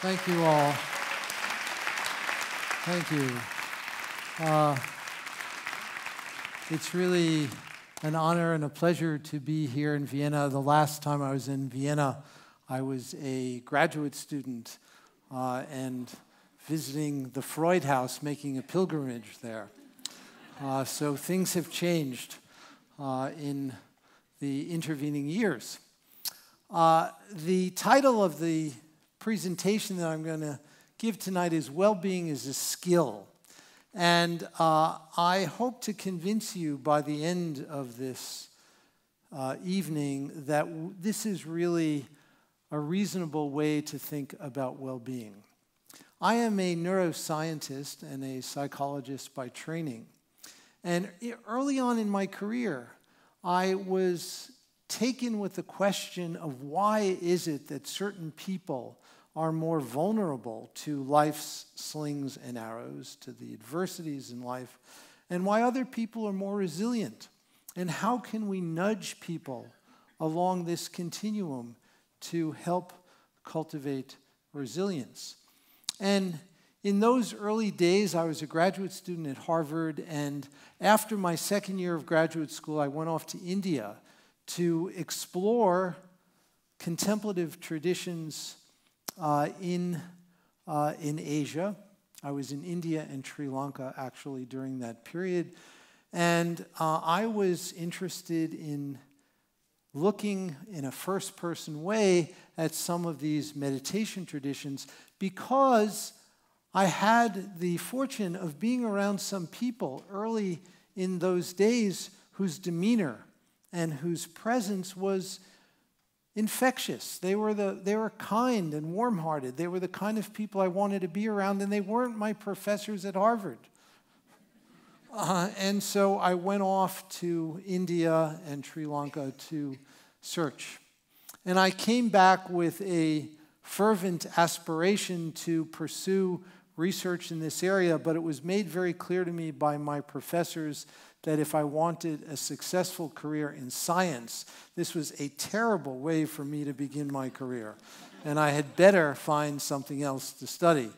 Thank you all. Thank you. It's really an honor and a pleasure to be here in Vienna. The last time I was in Vienna, I was a graduate student and visiting the Freud House, making a pilgrimage there. So things have changed in the intervening years. The title of the presentation that I'm going to give tonight is Well-Being is a Skill. And I hope to convince you by the end of this evening that this is really a reasonable way to think about well-being. I am a neuroscientist and a psychologist by training. And early on in my career, I was taken with the question of why is it that certain people are more vulnerable to life's slings and arrows, to the adversities in life, and why other people are more resilient. And how can we nudge people along this continuum to help cultivate resilience? And in those early days, I was a graduate student at Harvard, and after my second year of graduate school, I went off to India to explore contemplative traditions in Asia. I was in India and Sri Lanka, actually, during that period. And I was interested in looking in a first-person way at some of these meditation traditions because I had the fortune of being around some people early in those days whose demeanor and whose presence was infectious. They were kind and warm-hearted. They were the kind of people I wanted to be around, and they weren't my professors at Harvard. And so I went off to India and Sri Lanka to search. And I came back with a fervent aspiration to pursue research in this area, but it was made very clear to me by my professors that if I wanted a successful career in science, this was a terrible way for me to begin my career. And I had better find something else to study.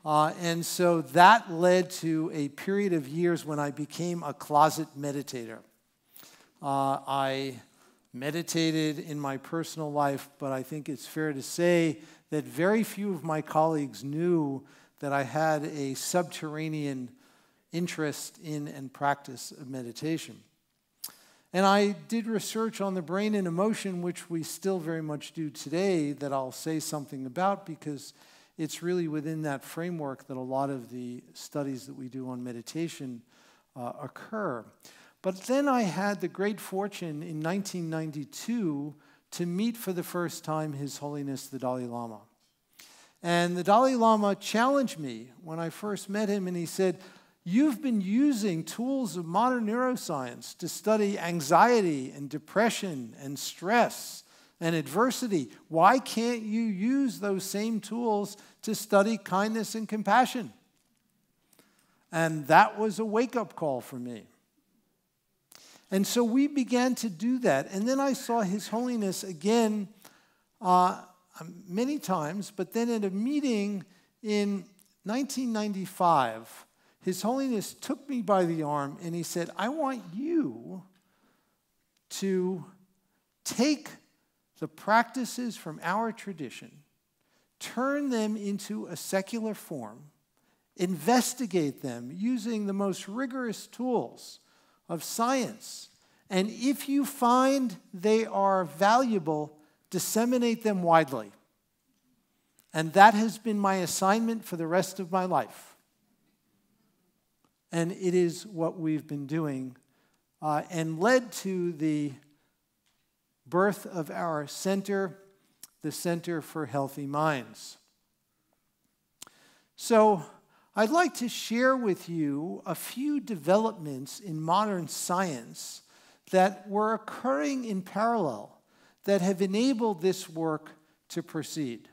And so that led to a period of years when I became a closet meditator. I meditated in my personal life, but I think it's fair to say that very few of my colleagues knew that I had a subterranean interest in and practice of meditation. And I did research on the brain and emotion, which we still very much do today, that I'll say something about because it's really within that framework that a lot of the studies that we do on meditation occur. But then I had the great fortune in 1992 to meet for the first time His Holiness the Dalai Lama. And the Dalai Lama challenged me when I first met him, and he said, "You've been using tools of modern neuroscience to study anxiety and depression and stress and adversity. Why can't you use those same tools to study kindness and compassion?" And that was a wake-up call for me. And so we began to do that. And then I saw His Holiness again many times, but then at a meeting in 1995, His Holiness took me by the arm and he said, "I want you to take the practices from our tradition, turn them into a secular form, investigate them using the most rigorous tools of science, and if you find they are valuable, disseminate them widely." And that has been my assignment for the rest of my life. And it is what we've been doing and led to the birth of our center, the Center for Healthy Minds. So I'd like to share with you a few developments in modern science that were occurring in parallel that have enabled this work to proceed.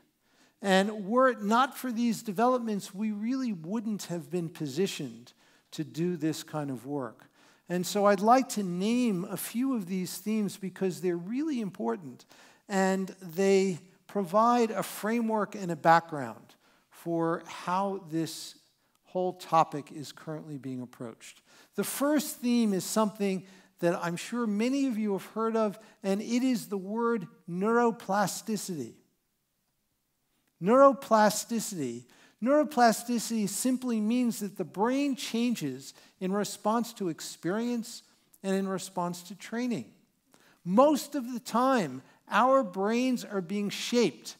And were it not for these developments, we really wouldn't have been positioned to do this kind of work. And so I'd like to name a few of these themes because they're really important and they provide a framework and a background for how this whole topic is currently being approached. The first theme is something that I'm sure many of you have heard of, and it is the word neuroplasticity. Neuroplasticity. Neuroplasticity simply means that the brain changes in response to experience and in response to training. Most of the time, our brains are being shaped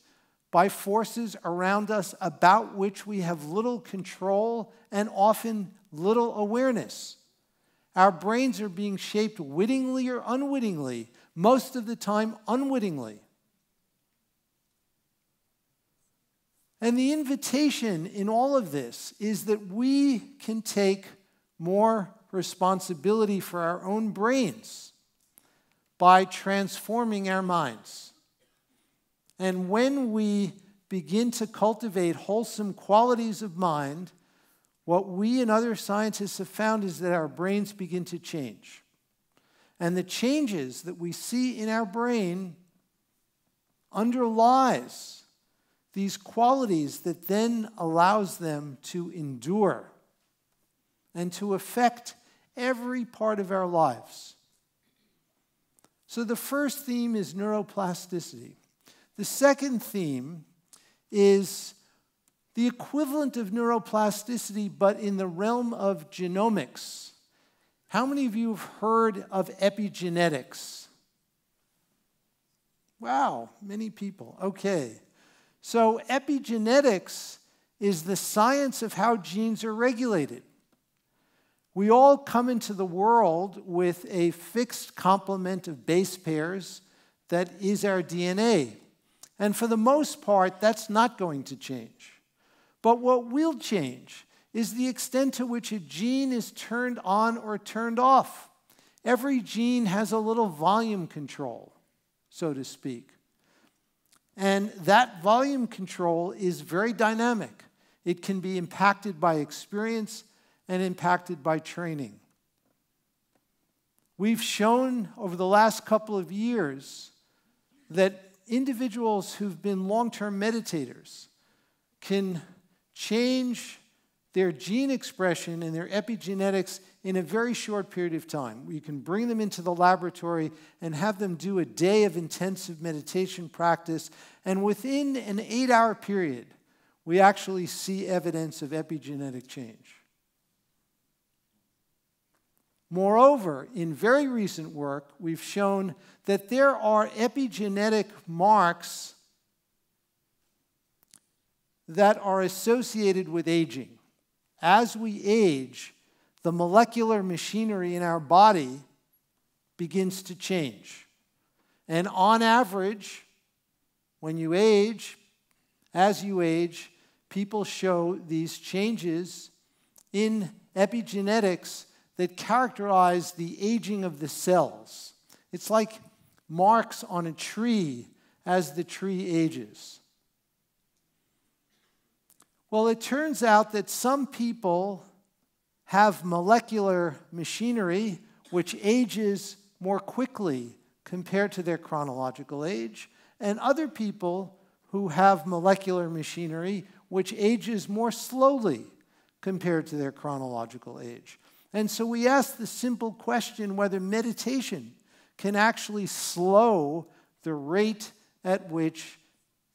by forces around us about which we have little control and often little awareness. Our brains are being shaped wittingly or unwittingly, most of the time unwittingly. And the invitation in all of this is that we can take more responsibility for our own brains by transforming our minds. And when we begin to cultivate wholesome qualities of mind, what we and other scientists have found is that our brains begin to change. And the changes that we see in our brain underlies these qualities that then allows them to endure and to affect every part of our lives. So the first theme is neuroplasticity. The second theme is the equivalent of neuroplasticity, but in the realm of genomics. How many of you have heard of epigenetics? Wow, many people. Okay. So epigenetics is the science of how genes are regulated. We all come into the world with a fixed complement of base pairs that is our DNA. And for the most part, that's not going to change. But what will change is the extent to which a gene is turned on or turned off. Every gene has a little volume control, so to speak. And that volume control is very dynamic. It can be impacted by experience and impacted by training. We've shown over the last couple of years that individuals who've been long-term meditators can change their gene expression and their epigenetics in a very short period of time. We can bring them into the laboratory and have them do a day of intensive meditation practice, and within an 8-hour period, we actually see evidence of epigenetic change. Moreover, in very recent work, we've shown that there are epigenetic marks that are associated with aging. As we age, the molecular machinery in our body begins to change. And on average, when you age, as you age, people show these changes in epigenetics that characterize the aging of the cells. It's like marks on a tree as the tree ages. Well, it turns out that some people have molecular machinery which ages more quickly compared to their chronological age, and other people who have molecular machinery which ages more slowly compared to their chronological age. And so we ask the simple question whether meditation can actually slow the rate at which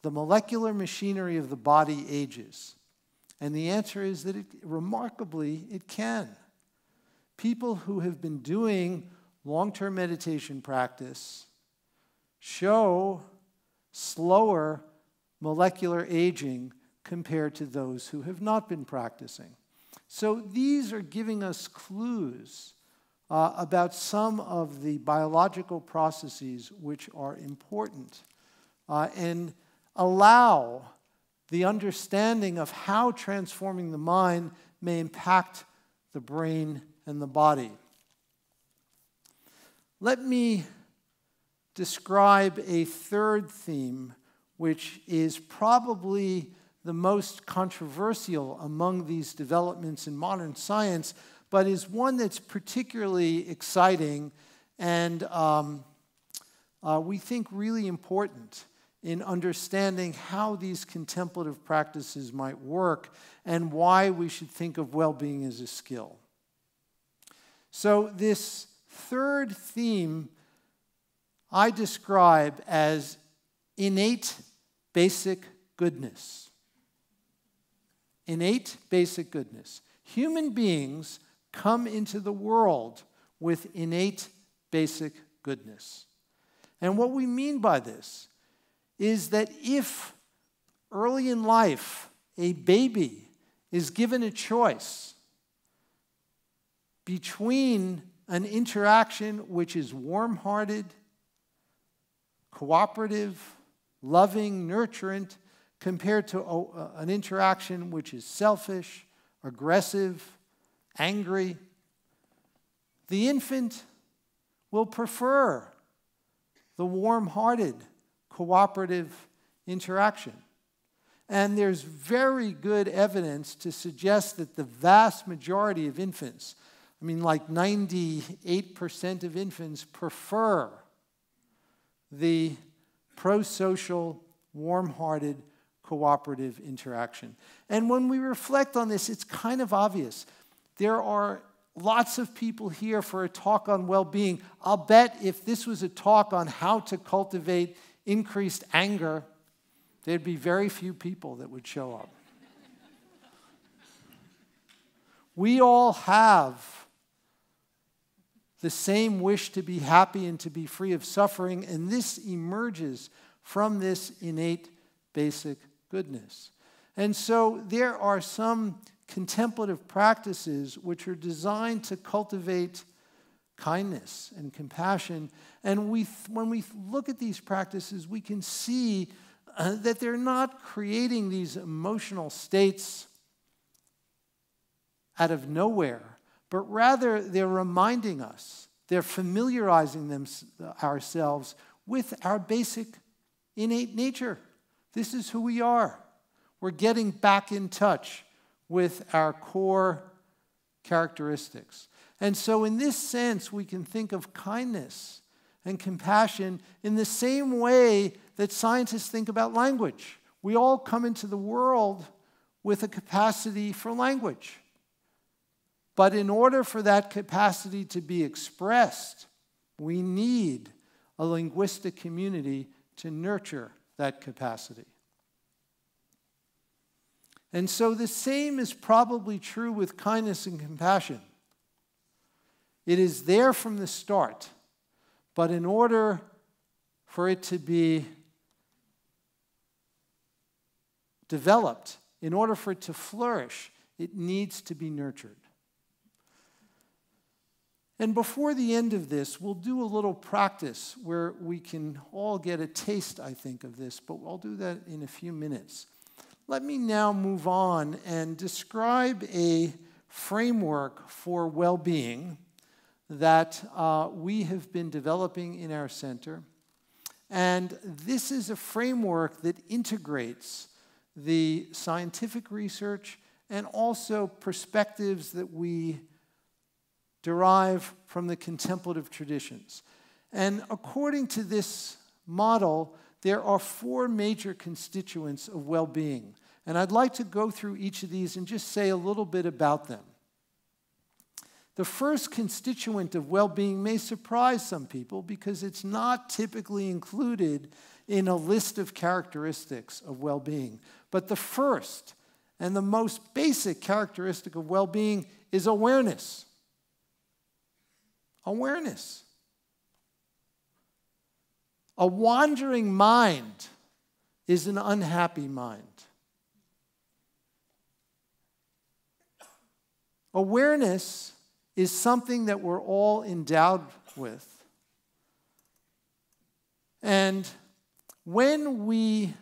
the molecular machinery of the body ages. And the answer is that remarkably, it can. People who have been doing long-term meditation practice show slower molecular aging compared to those who have not been practicing. So these are giving us clues about some of the biological processes which are important and allow the understanding of how transforming the mind may impact the brain and the body. Let me describe a third theme, which is probably the most controversial among these developments in modern science, but is one that's particularly exciting and we think really important. in understanding how these contemplative practices might work and why we should think of well-being as a skill. So this third theme I describe as innate basic goodness. Innate basic goodness. Human beings come into the world with innate basic goodness. And what we mean by this is that if early in life a baby is given a choice between an interaction which is warm-hearted, cooperative, loving, nurturant, compared to an interaction which is selfish, aggressive, angry, the infant will prefer the warm-hearted, cooperative interaction. And there's very good evidence to suggest that the vast majority of infants, I mean like 98% of infants, prefer the pro-social, warm-hearted, cooperative interaction. And when we reflect on this, it's kind of obvious. There are lots of people here for a talk on well-being. I'll bet if this was a talk on how to cultivate increased anger, there'd be very few people that would show up. We all have the same wish to be happy and to be free of suffering, and this emerges from this innate basic goodness. And so there are some contemplative practices which are designed to cultivate kindness and compassion. And when we look at these practices, we can see that they're not creating these emotional states out of nowhere, but rather they're reminding us, they're familiarizing ourselves with our basic innate nature. This is who we are. We're getting back in touch with our core characteristics. And so in this sense, we can think of kindness and compassion in the same way that scientists think about language. We all come into the world with a capacity for language. But in order for that capacity to be expressed, we need a linguistic community to nurture that capacity. And so the same is probably true with kindness and compassion. It is there from the start, but in order for it to be developed, in order for it to flourish, it needs to be nurtured. And before the end of this, we'll do a little practice where we can all get a taste, I think, of this, but I'll do that in a few minutes. Let me now move on and describe a framework for well-being that we have been developing in our center. And this is a framework that integrates the scientific research and also perspectives that we derive from the contemplative traditions. And according to this model, there are 4 major constituents of well-being. And I'd like to go through each of these and just say a little bit about them. The first constituent of well-being may surprise some people because it's not typically included in a list of characteristics of well-being. But the first and the most basic characteristic of well-being is awareness. Awareness. A wandering mind is an unhappy mind. Awareness is something that we're all endowed with. And when we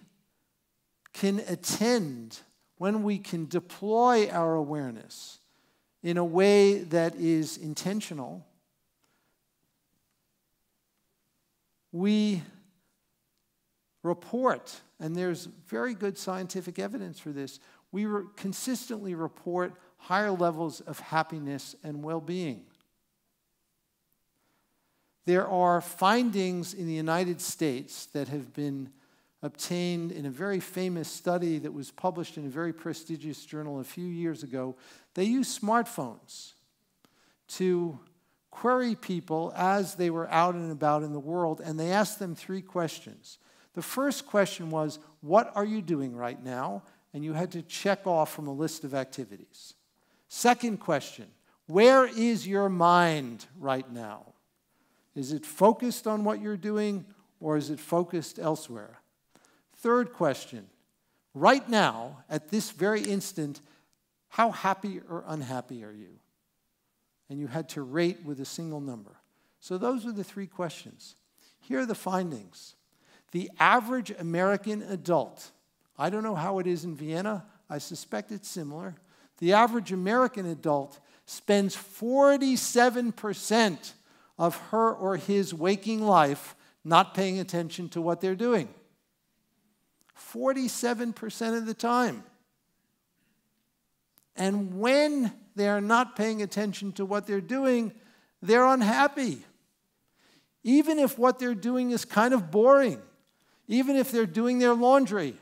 can attend, when we can deploy our awareness in a way that is intentional, we report, and there's very good scientific evidence for this, we consistently report higher levels of happiness and well-being. There are findings in the United States that have been obtained in a very famous study that was published in a very prestigious journal a few years ago. They used smartphones to query people as they were out and about in the world, and they asked them 3 questions. The first question was, what are you doing right now? And you had to check off from a list of activities. Second question, where is your mind right now? Is it focused on what you're doing, or is it focused elsewhere? Third question, right now, at this very instant, how happy or unhappy are you? And you had to rate with a single number. So those were the 3 questions. Here are the findings. The average American adult, I don't know how it is in Vienna, I suspect it's similar. The average American adult spends 47% of her or his waking life not paying attention to what they're doing. 47% of the time. And when they're not paying attention to what they're doing, they're unhappy. Even if what they're doing is kind of boring. Even if they're doing their laundry.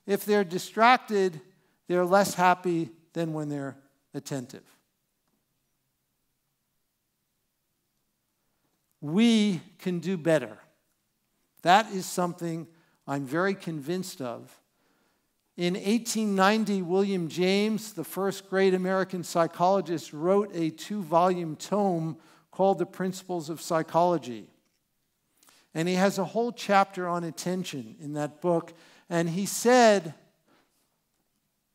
If they're distracted, they're less happy than when they're attentive. We can do better. That is something I'm very convinced of. In 1890, William James, the first great American psychologist, wrote a 2-volume tome called The Principles of Psychology. And he has a whole chapter on attention in that book. And he said,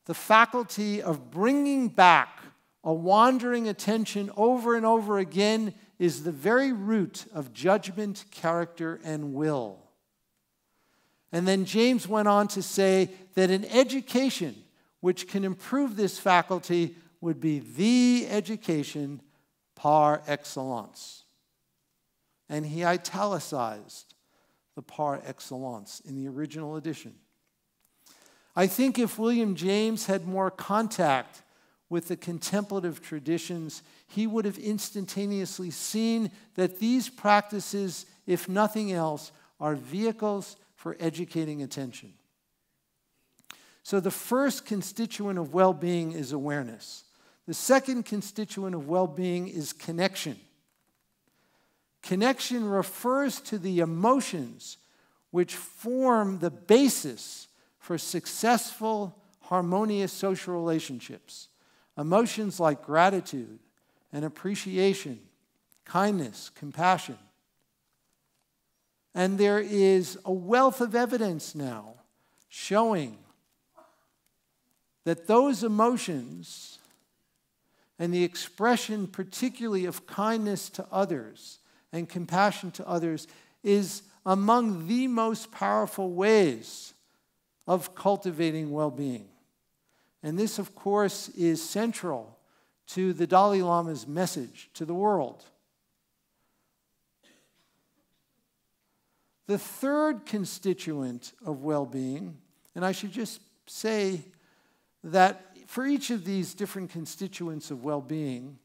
the faculty of bringing back a wandering attention over and over again is the very root of judgment, character, and will. And then James went on to say that an education which can improve this faculty would be the education par excellence. And he italicized the par excellence in the original edition. I think if William James had more contact with the contemplative traditions, he would have instantaneously seen that these practices, if nothing else, are vehicles for educating attention. So the first constituent of well-being is awareness. The second constituent of well-being is connection. Connection refers to the emotions which form the basis for successful, harmonious social relationships. Emotions like gratitude and appreciation, kindness, compassion. And there is a wealth of evidence now showing that those emotions and the expression particularly of kindness to others and compassion to others is among the most powerful ways of cultivating well-being. And this, of course, is central to the Dalai Lama's message to the world. The third constituent of well-being, and I should just say that for each of these different constituents of well-being,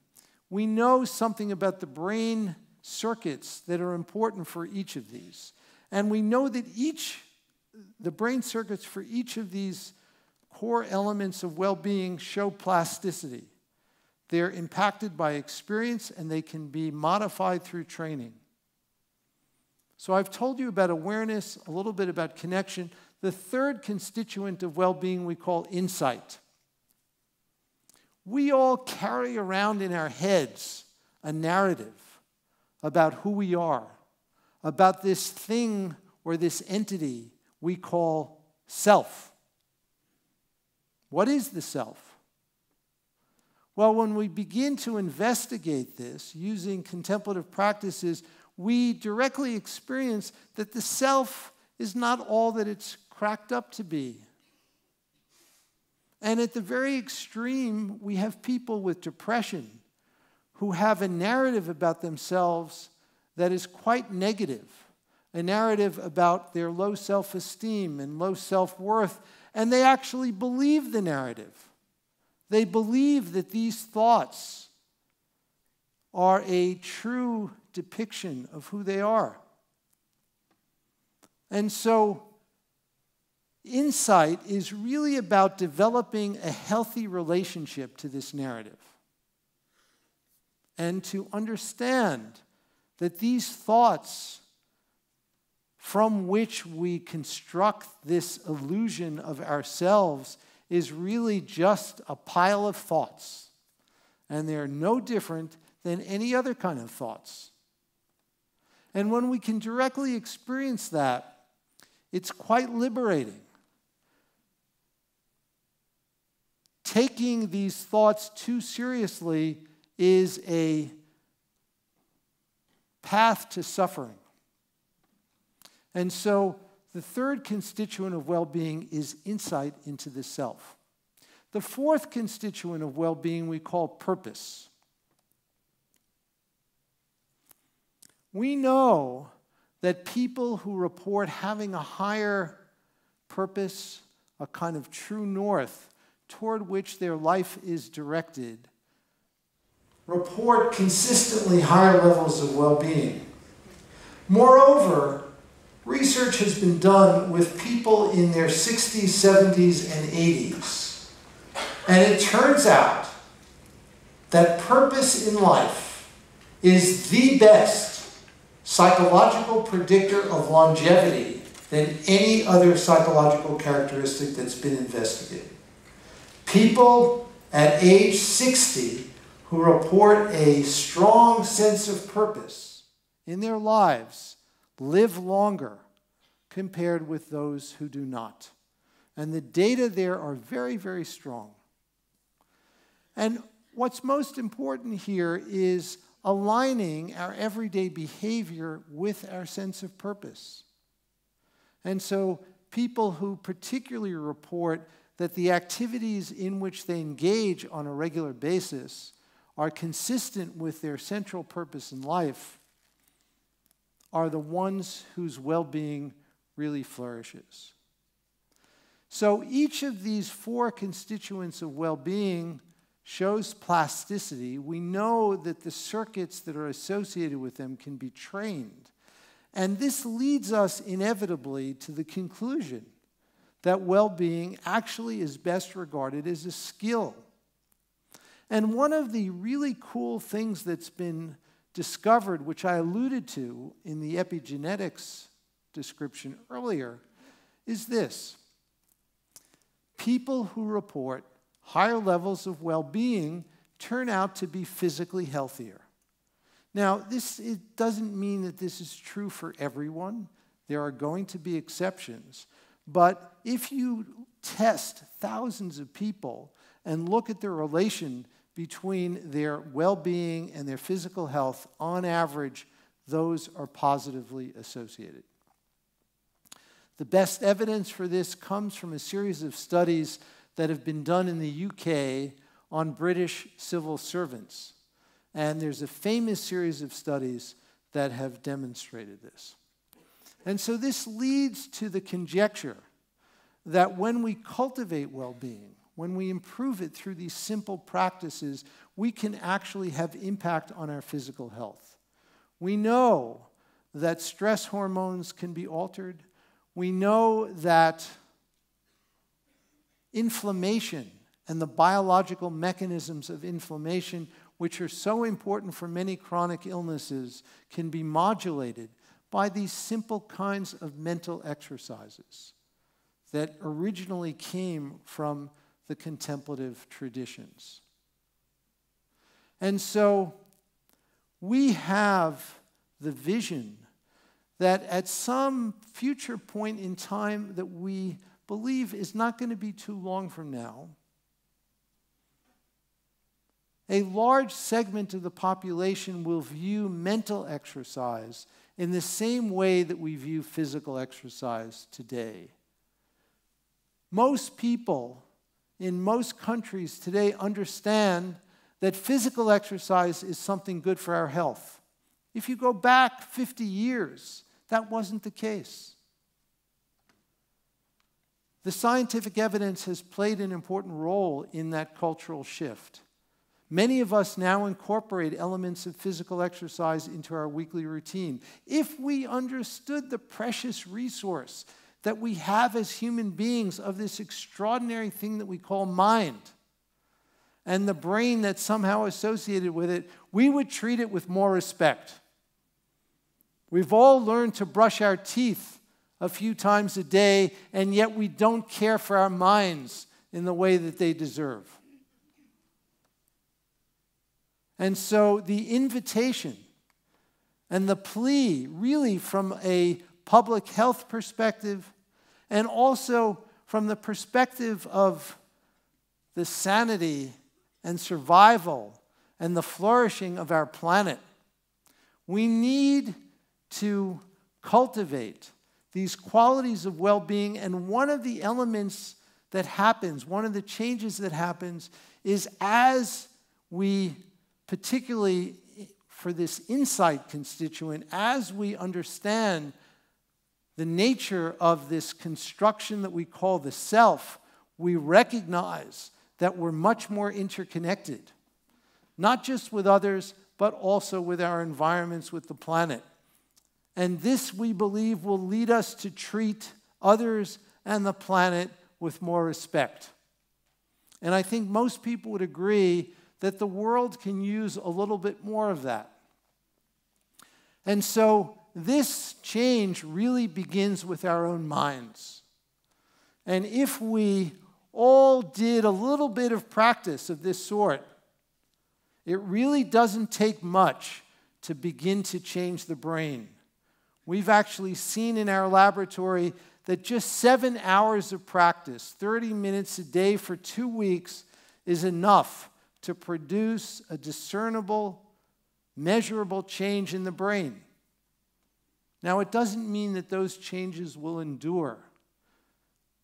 we know something about the brain circuits that are important for each of these. And we know that the brain circuits for each of these core elements of well-being show plasticity. They're impacted by experience and they can be modified through training. So I've told you about awareness, a little bit about connection. The third constituent of well-being we call insight. We all carry around in our heads a narrative about who we are, about this thing or this entity we call self. What is the self? Well, when we begin to investigate this using contemplative practices, we directly experience that the self is not all that it's cracked up to be. And at the very extreme, we have people with depression who have a narrative about themselves that is quite negative, a narrative about their low self-esteem and low self-worth, and they actually believe the narrative. They believe that these thoughts are a true depiction of who they are. And so insight is really about developing a healthy relationship to this narrative and to understand that these thoughts from which we construct this illusion of ourselves is really just a pile of thoughts. And they're no different than any other kind of thoughts. And when we can directly experience that, it's quite liberating. Taking these thoughts too seriously is a path to suffering. And so the third constituent of well-being is insight into the self. The fourth constituent of well-being we call purpose. We know that people who report having a higher purpose, a kind of true north toward which their life is directed, report consistently higher levels of well-being. Moreover, research has been done with people in their 60s, 70s, and 80s. And it turns out that purpose in life is the best psychological predictor of longevity than any other psychological characteristic that's been investigated. People at age 60 who report a strong sense of purpose in their lives live longer compared with those who do not. And the data there are very, very strong. And what's most important here is aligning our everyday behavior with our sense of purpose. And so people who particularly report that the activities in which they engage on a regular basis are consistent with their central purpose in life are the ones whose well-being really flourishes. So each of these four constituents of well-being shows plasticity. We know that the circuits that are associated with them can be trained. And this leads us inevitably to the conclusion that well-being actually is best regarded as a skill. And one of the really cool things that's been discovered, which I alluded to in the epigenetics description earlier, is this. People who report higher levels of well-being turn out to be physically healthier. Now, it doesn't mean that this is true for everyone. There are going to be exceptions. But if you test thousands of people and look at the relation between their well-being and their physical health, on average, those are positively associated. The best evidence for this comes from a series of studies that have been done in the UK on British civil servants. And there's a famous series of studies that have demonstrated this. And so this leads to the conjecture that when we cultivate well-being, when we improve it through these simple practices, we can actually have impact on our physical health. We know that stress hormones can be altered. We know that inflammation and the biological mechanisms of inflammation, which are so important for many chronic illnesses, can be modulated by these simple kinds of mental exercises that originally came from the contemplative traditions. And so we have the vision that at some future point in time that we believe is not going to be too long from now, a large segment of the population will view mental exercise in the same way that we view physical exercise today. Most people in most countries today understand that physical exercise is something good for our health. If you go back 50 years, that wasn't the case. The scientific evidence has played an important role in that cultural shift. Many of us now incorporate elements of physical exercise into our weekly routine. If we understood the precious resource that we have as human beings of this extraordinary thing that we call mind and the brain that's somehow associated with it, we would treat it with more respect. We've all learned to brush our teeth a few times a day, and yet we don't care for our minds in the way that they deserve. And so the invitation and the plea, really from a public health perspective, and also from the perspective of the sanity and survival and the flourishing of our planet, we need to cultivate these qualities of well-being. And one of the elements that happens, one of the changes that happens, is as we, particularly for this insight constituent, as we understand the nature of this construction that we call the self, we recognize that we're much more interconnected, not just with others, but also with our environments, with the planet. And this, we believe, will lead us to treat others and the planet with more respect. And I think most people would agree that the world can use a little bit more of that. And so this change really begins with our own minds. And if we all did a little bit of practice of this sort, it really doesn't take much to begin to change the brain. We've actually seen in our laboratory that just 7 hours of practice, 30 minutes a day for 2 weeks, is enough to produce a discernible, measurable change in the brain. Now, it doesn't mean that those changes will endure.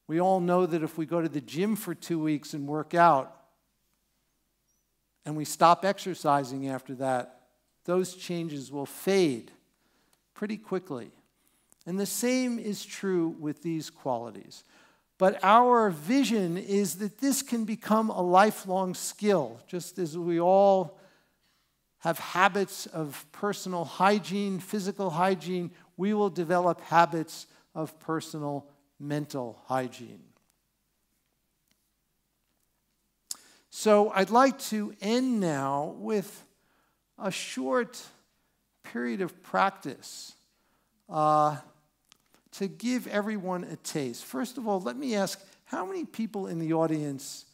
We all know that if we go to the gym for 2 weeks and work out, and we stop exercising after that, those changes will fade pretty quickly. And the same is true with these qualities. But our vision is that this can become a lifelong skill, just as we all have habits of personal hygiene, physical hygiene, we will develop habits of personal mental hygiene. So I'd like to end now with a short period of practice to give everyone a taste. First of all, let me ask, how many people in the audience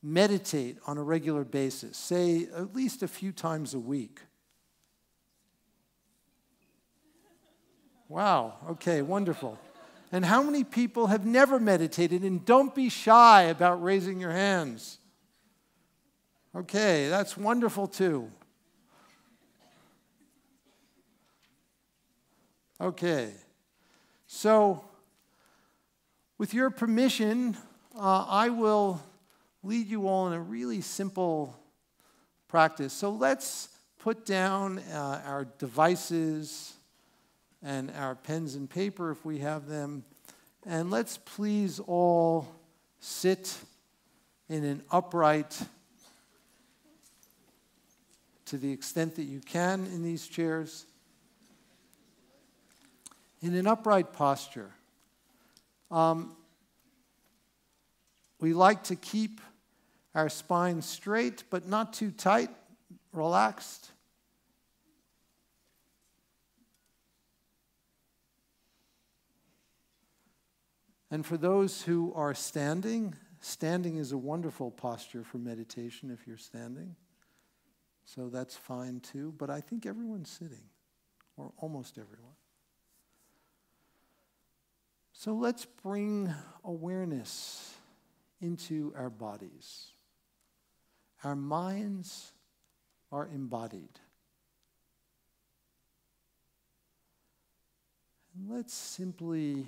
meditate on a regular basis, say at least a few times a week? Wow, okay, wonderful. And how many people have never meditated? And don't be shy about raising your hands. Okay, that's wonderful too. Okay, so with your permission, I will lead you all in a really simple practice. So let's put down our devices and our pens and paper if we have them, and let's please all sit in an upright, to the extent that you can in these chairs, in an upright posture. We like to keep our spine straight, but not too tight, relaxed. And for those who are standing, standing is a wonderful posture for meditation if you're standing. So that's fine too, but I think everyone's sitting, or almost everyone. So let's bring awareness into our bodies. Our minds are embodied. And let's simply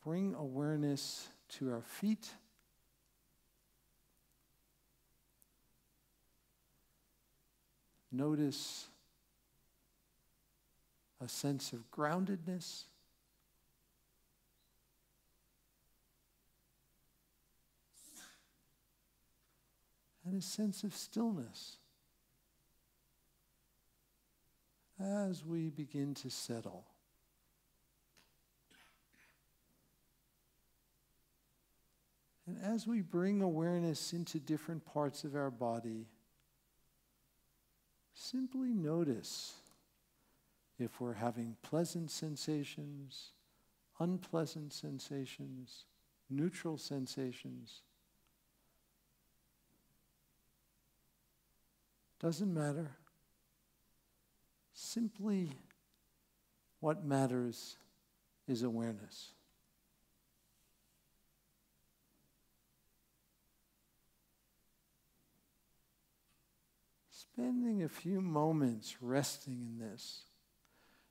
bring awareness to our feet. Notice a sense of groundedness. And a sense of stillness as we begin to settle. as we bring awareness into different parts of our body, simply notice if we're having pleasant sensations, unpleasant sensations, neutral sensations. Doesn't matter. Simply what matters is awareness. Spending a few moments resting in this.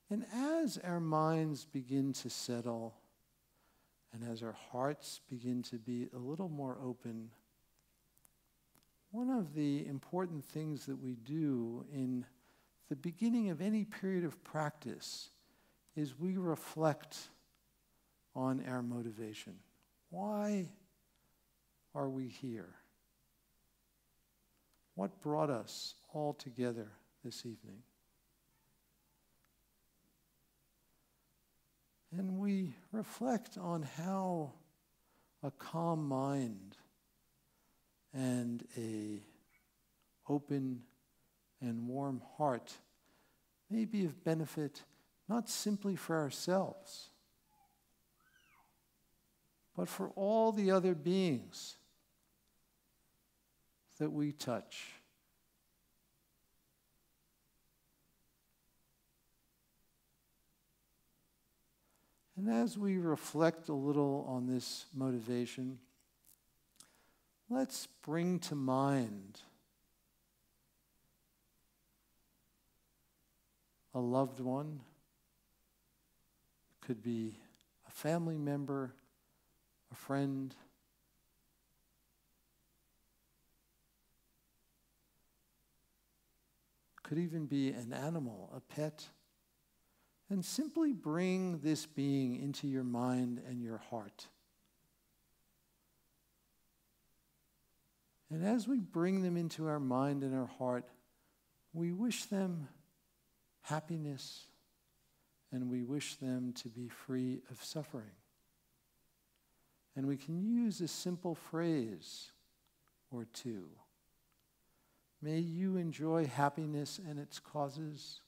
And as our minds begin to settle, and as our hearts begin to be a little more open, one of the important things that we do in the beginning of any period of practice is we reflect on our motivation. Why are we here? What brought us all together this evening? And we reflect on how a calm mind and an open and warm heart may be of benefit not simply for ourselves, but for all the other beings that we touch. And as we reflect a little on this motivation, let's bring to mind a loved one. It could be a family member, a friend. Could even be an animal, a pet. And simply bring this being into your mind and your heart. And as we bring them into our mind and our heart, we wish them happiness and we wish them to be free of suffering. And we can use a simple phrase or two. May you enjoy happiness and its causes.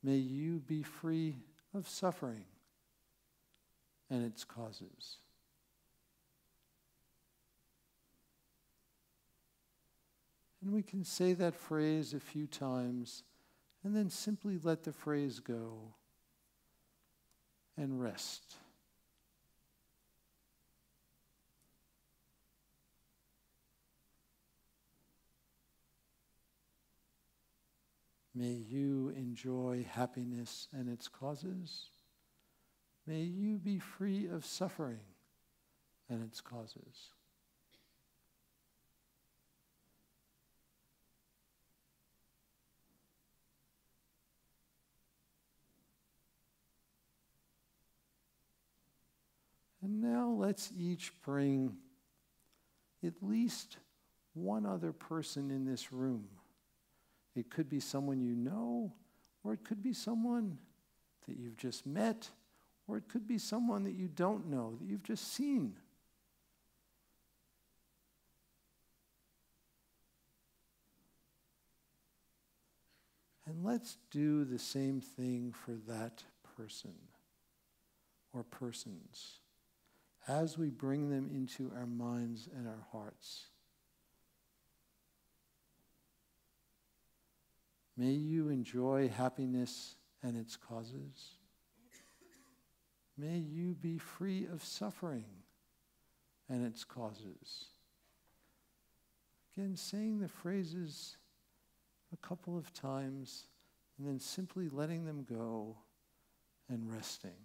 May you be free of suffering and its causes. And we can say that phrase a few times and then simply let the phrase go and rest. May you enjoy happiness and its causes. May you be free of suffering and its causes. And now let's each bring at least one other person in this room. It could be someone you know, or it could be someone that you've just met, or it could be someone that you don't know, that you've just seen. And let's do the same thing for that person or persons as we bring them into our minds and our hearts. May you enjoy happiness and its causes. May you be free of suffering and its causes. Again, saying the phrases a couple of times and then simply letting them go and resting.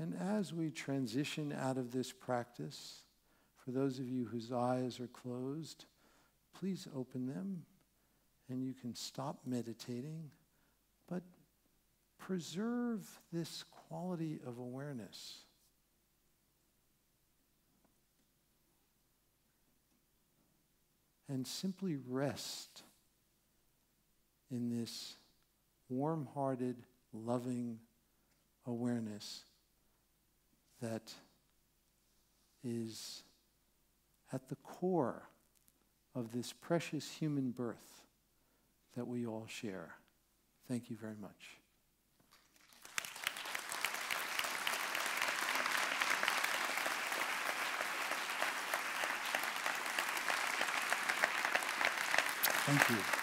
And as we transition out of this practice, for those of you whose eyes are closed, please open them and you can stop meditating, but preserve this quality of awareness. and simply rest in this warm-hearted, loving awareness that is at the core of this precious human birth that we all share. Thank you very much. Thank you.